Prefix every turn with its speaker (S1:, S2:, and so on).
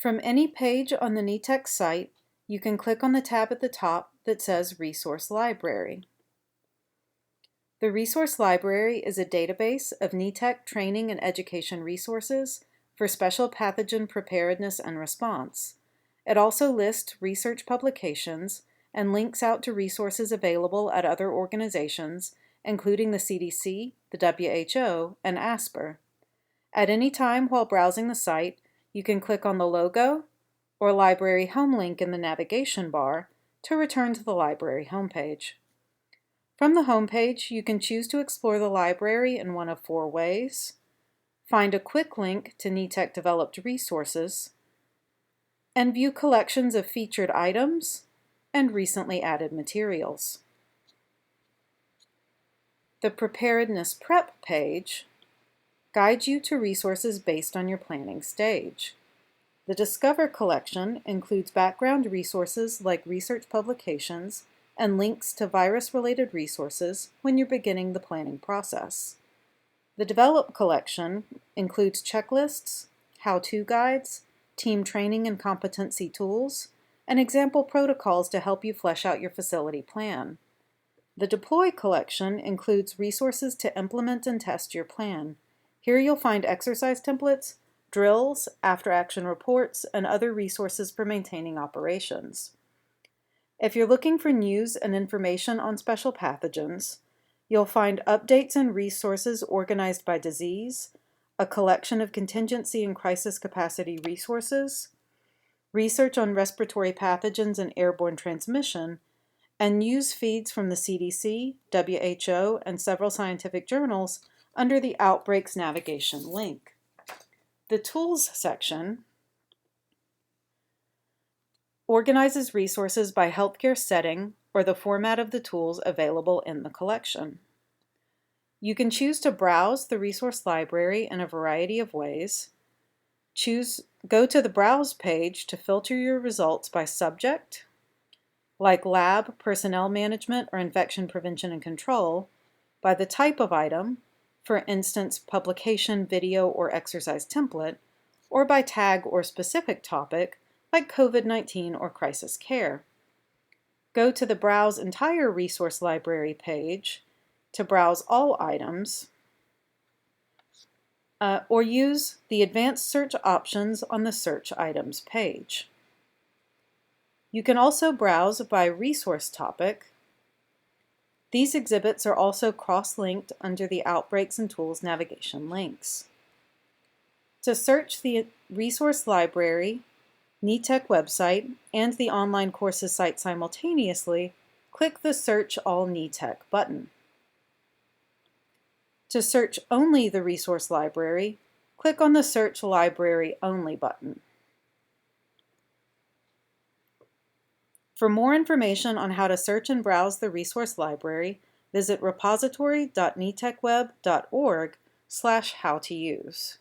S1: From any page on the NETEC site, you can click on the tab at the top that says Resource Library. The Resource Library is a database of NETEC training and education resources for special pathogen preparedness and response. It also lists research publications and links out to resources available at other organizations, including the CDC, the WHO, and ASPR. At any time while browsing the site, you can click on the logo or library home link in the navigation bar to return to the library homepage. From the homepage, you can choose to explore the library in one of 4 ways: find a quick link to NETEC developed resources, and view collections of featured items and recently added materials. The Preparedness Prep page guides you to resources based on your planning stage. The Discover collection includes background resources like research publications and links to virus-related resources when you're beginning the planning process. The Develop collection includes checklists, how-to guides, team training and competency tools, and example protocols to help you flesh out your facility plan. The Deploy collection includes resources to implement and test your plan. Here you'll find exercise templates, drills, after-action reports, and other resources for maintaining operations. If you're looking for news and information on special pathogens, you'll find updates and resources organized by disease, a collection of contingency and crisis capacity resources, research on respiratory pathogens and airborne transmission, and news feeds from the CDC, WHO, and several scientific journals under the Outbreaks navigation link. The Tools section organizes resources by healthcare setting or the format of the tools available in the collection. You can choose to browse the resource library in a variety of ways. Go to the Browse page to filter your results by subject, like lab, personnel management, or infection prevention and control, by the type of item, for instance, publication, video, or exercise template, or by tag or specific topic, like COVID-19 or crisis care. Go to the Browse Entire Resource Library page to browse all items, or use the advanced search options on the Search Items page. You can also browse by resource topic. These exhibits are also cross-linked under the Outbreaks and Tools navigation links. To search the resource library, NETEC website, and the online courses site simultaneously, click the Search All NETEC button. To search only the resource library, click on the Search Library Only button. For more information on how to search and browse the resource library, visit repository.netecweb.org/howtouse.